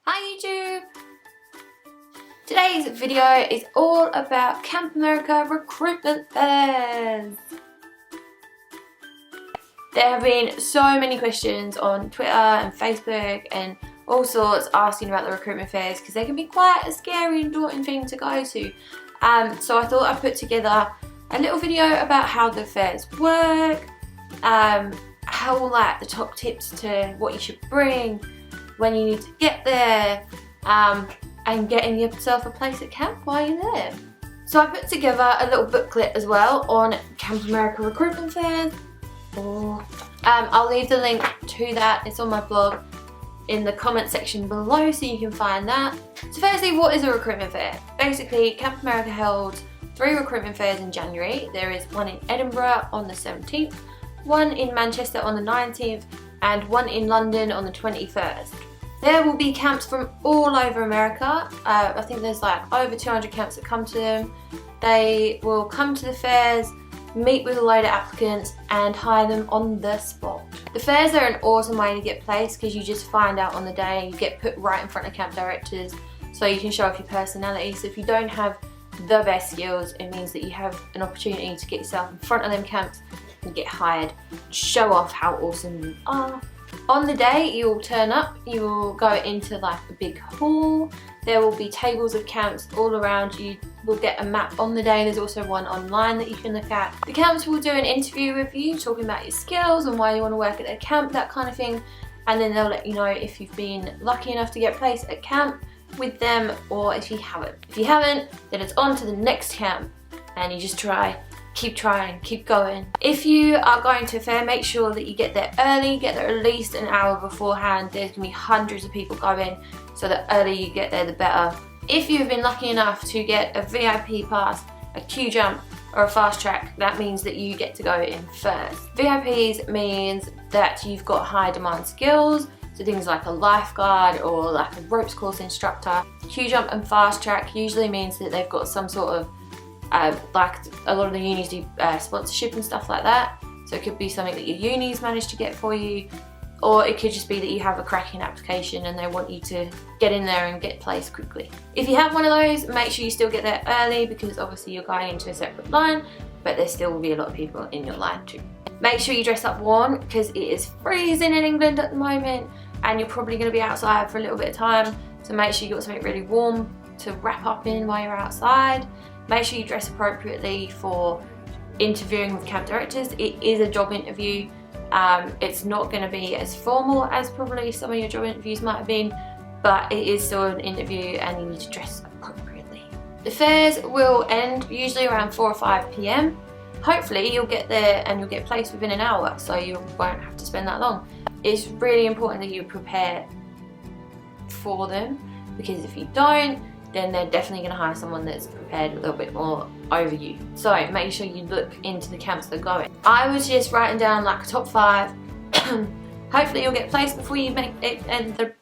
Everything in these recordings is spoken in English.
Hi YouTube! Today's video is all about Camp America Recruitment Fairs. There have been so many questions on Twitter and Facebook and all sorts asking about the recruitment fairs because they can be quite a scary and daunting thing to go to. So I thought I'd put together a little video about how the fairs work, how like the top tips to what you should bring, when you need to get there, and getting yourself a place at camp while you're there. So I put together a little booklet as well on Camp America Recruitment Fairs. I'll leave the link to that, it's on my blog in the comment section below so you can find that. So firstly, what is a recruitment fair? Basically, Camp America held 3 recruitment fairs in January. There is one in Edinburgh on the 17th, one in Manchester on the 19th, and one in London on the 21st. There will be camps from all over America. I think there's like over 200 camps that come to them. They will come to the fairs, meet with a load of applicants and hire them on the spot. The fairs are an awesome way to get placed because you just find out on the day, you get put right in front of camp directors so you can show off your personality. So if you don't have the best skills, it means that you have an opportunity to get yourself in front of them camps and get hired, show off how awesome you are. On the day you will turn up, you will go into like a big hall. There will be tables of camps all around. You will get a map on the day. There's also one online that you can look at. The camps will do an interview with you, talking about your skills and why you want to work at their camp, that kind of thing. And then they'll let you know if you've been lucky enough to get placed at camp with them or if you haven't. If you haven't, then it's on to the next camp and you just keep trying, keep going. If you are going to a fair, make sure that you get there early, get there at least an hour beforehand. There's gonna be hundreds of people going, so the earlier you get there, the better. If you've been lucky enough to get a VIP pass, a queue jump, or a fast track, that means that you get to go in first. VIPs means that you've got high demand skills, so things like a lifeguard or like a ropes course instructor. Queue jump and fast track usually means that they've got some sort of like a lot of the unis do sponsorship and stuff like that, so it could be something that your unis managed to get for you, or it could just be that you have a cracking application and they want you to get in there and get placed quickly. If you have one of those, make sure you still get there early because obviously you're going into a separate line, but there still will be a lot of people in your line too. Make sure you dress up warm because it is freezing in England at the moment and you're probably going to be outside for a little bit of time, so make sure you've got something really warm to wrap up in while you're outside. Make sure you dress appropriately for interviewing with camp directors. It is a job interview. It's not going to be as formal as probably some of your job interviews might have been, but it is still an interview and you need to dress appropriately. The fairs will end usually around 4 or 5 p.m. Hopefully you'll get there and you'll get placed within an hour, so you won't have to spend that long. It's really important that you prepare for them because if you don't, then they're definitely going to hire someone that's prepared a little bit more over you. So make sure you look into the camps they're going. I was just writing down like a top 5. Hopefully you'll get placed before you make it and the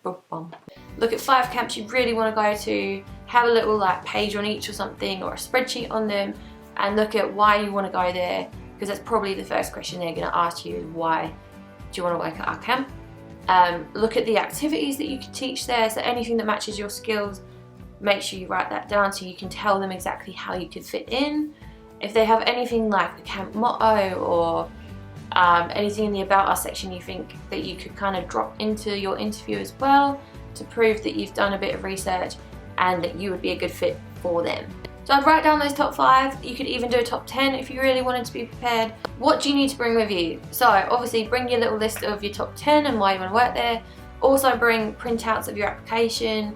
look at 5 camps you really want to go to, have a little like page on each or something or a spreadsheet on them and look at why you want to go there, because that's probably the first question they're going to ask you is why do you want to work at our camp. Look at the activities that you can teach there, so anything that matches your skills, make sure you write that down so you can tell them exactly how you could fit in. If they have anything like the camp motto or anything in the About Us section you think that you could kind of drop into your interview as well to prove that you've done a bit of research and that you would be a good fit for them. So I'd write down those top 5. You could even do a top 10 if you really wanted to be prepared. What do you need to bring with you? So obviously bring your little list of your top 10 and why you want to work there. Also bring printouts of your application.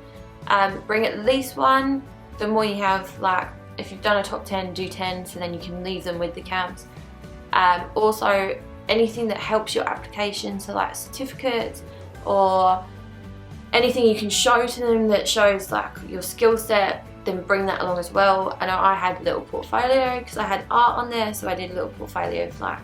Bring at least one. The more you have, like if you've done a top 10, do 10 so then you can leave them with the camps. Also anything that helps your application, so like certificates or anything you can show to them that shows like your skill set, then bring that along as well. I know I had a little portfolio because I had art on there, so I did a little portfolio of like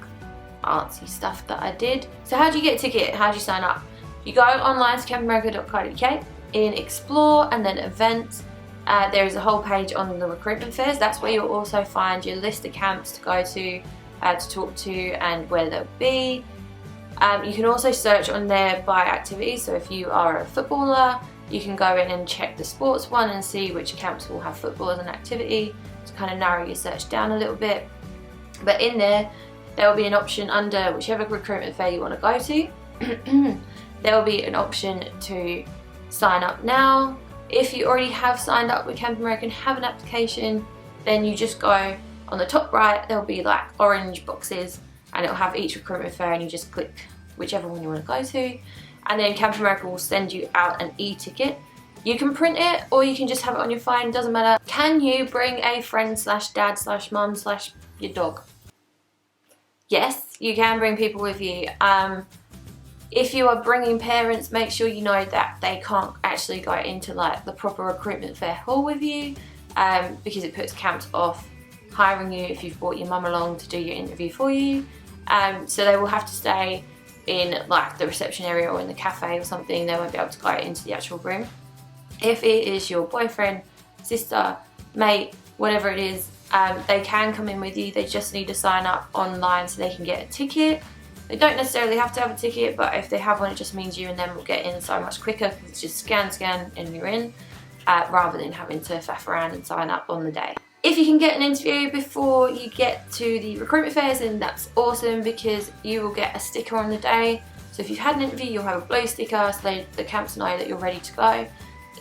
artsy stuff that I did. So how do you get a ticket? How do you sign up? You go online to campamerica.co.uk. in Explore and then Events, there is a whole page on the recruitment fairs. That's where you'll also find your list of camps to go to talk to and where they'll be. You can also search on there by activities, so if you are a footballer you can go in and check the sports one and see which camps will have football as an activity to kind of narrow your search down a little bit. But in there will be an option under whichever recruitment fair you want to go to. There will be an option to sign up now. If you already have signed up with Camp America and have an application, then you just go on the top right, there'll be like orange boxes and it'll have each recruitment fair, and you just click whichever one you want to go to. And then Camp America will send you out an e-ticket. You can print it or you can just have it on your phone, doesn't matter. Can you bring a friend slash dad slash mum slash your dog? Yes, you can bring people with you. If you are bringing parents, make sure you know that they can't actually go into like the proper recruitment fair hall with you, because it puts camps off hiring you if you've brought your mum along to do your interview for you. So they will have to stay in like the reception area or in the cafe or something. They won't be able to go into the actual room. If it is your boyfriend, sister, mate, whatever it is, they can come in with you. They just need to sign up online so they can get a ticket. They don't necessarily have to have a ticket, but if they have one, it just means you and them will get in so much quicker, because it's just scan and you're in, rather than having to faff around and sign up on the day. If you can get an interview before you get to the recruitment fairs, then that's awesome, because you will get a sticker on the day. So if you've had an interview, you'll have a blue sticker so the camps know that you're ready to go.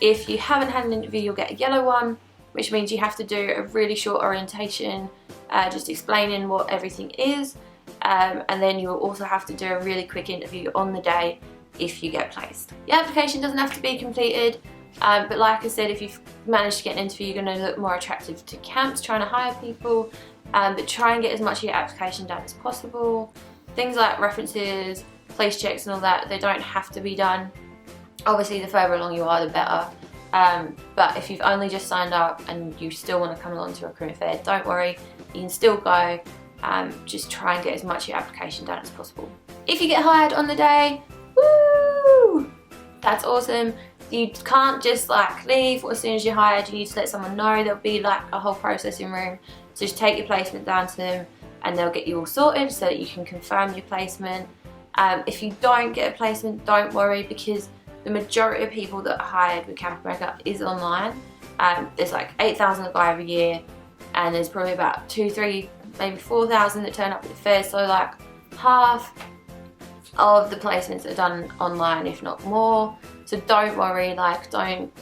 If you haven't had an interview, you'll get a yellow one, which means you have to do a really short orientation, just explaining what everything is. And then you will also have to do a really quick interview on the day if you get placed. Your application doesn't have to be completed, but like I said, if you've managed to get an interview, you're going to look more attractive to camps trying to hire people, but try and get as much of your application done as possible. Things like references, police checks and all that, they don't have to be done. Obviously the further along you are, the better. But if you've only just signed up and you still want to come along to a recruitment fair, don't worry, you can still go. Just try and get as much of your application done as possible. If you get hired on the day, woo! That's awesome. You can't just like leave as soon as you're hired. You need to let someone know. There'll be like a whole processing room. So just take your placement down to them and they'll get you all sorted so that you can confirm your placement. If you don't get a placement, don't worry, because the majority of people that are hired with Camp America is online. There's like 8,000 that go every year, and there's probably about 2,000, 3,000, maybe 4,000 that turn up at the fair. So like half of the placements are done online, if not more. So don't worry, like don't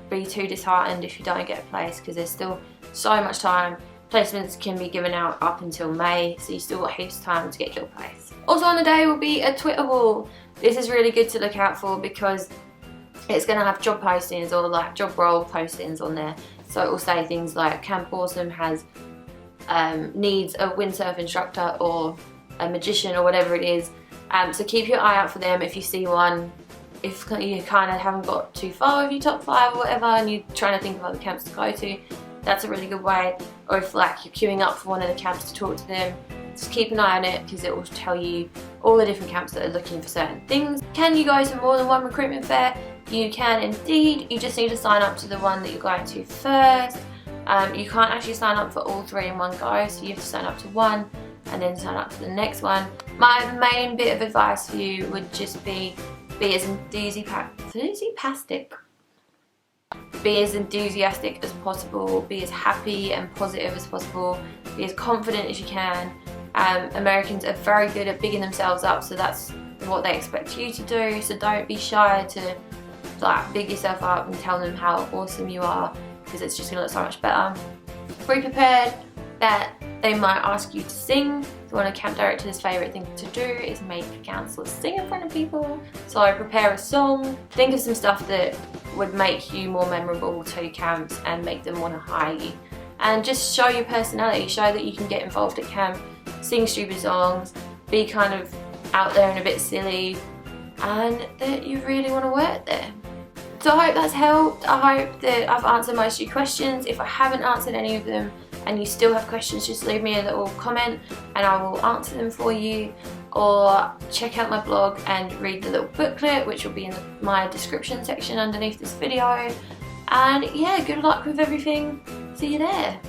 be too disheartened if you don't get a place, because there's still so much time. Placements can be given out up until May, so you still got heaps of time to get your place. Also on the day will be a Twitter wall. This is really good to look out for, because it's going to have job postings or like job role postings on there. So it will say things like Camp Awesome has needs a windsurf instructor or a magician or whatever it is. So keep your eye out for them if you see one. If you kind of haven't got too far with your top 5 or whatever and you're trying to think of other camps to go to, that's a really good way. Or if like you're queuing up for one of the camps to talk to them, just keep an eye on it, because it will tell you all the different camps that are looking for certain things. Can you go to more than one recruitment fair? You can indeed. You just need to sign up to the one that you're going to first. You can't actually sign up for all 3 in one go, so you have to sign up to one and then sign up to the next one. My main bit of advice for you would just be as enthusiastic as possible, be as happy and positive as possible, be as confident as you can. Americans are very good at bigging themselves up, so that's what they expect you to do, so don't be shy to like big yourself up and tell them how awesome you are, because it's just going to look so much better. Be prepared that they might ask you to sing. So one of camp director's favourite thing to do is make counsellors sing in front of people. So prepare a song, think of some stuff that would make you more memorable to camps and make them want to hire you. And just show your personality, show that you can get involved at camp, sing stupid songs, be kind of out there and a bit silly, and that you really want to work there. So I hope that's helped. I hope that I've answered most of your questions. If I haven't answered any of them and you still have questions, just leave me a little comment and I will answer them for you. Or check out my blog and read the little booklet, which will be in my description section underneath this video. And yeah, good luck with everything. See you there.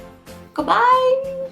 Goodbye.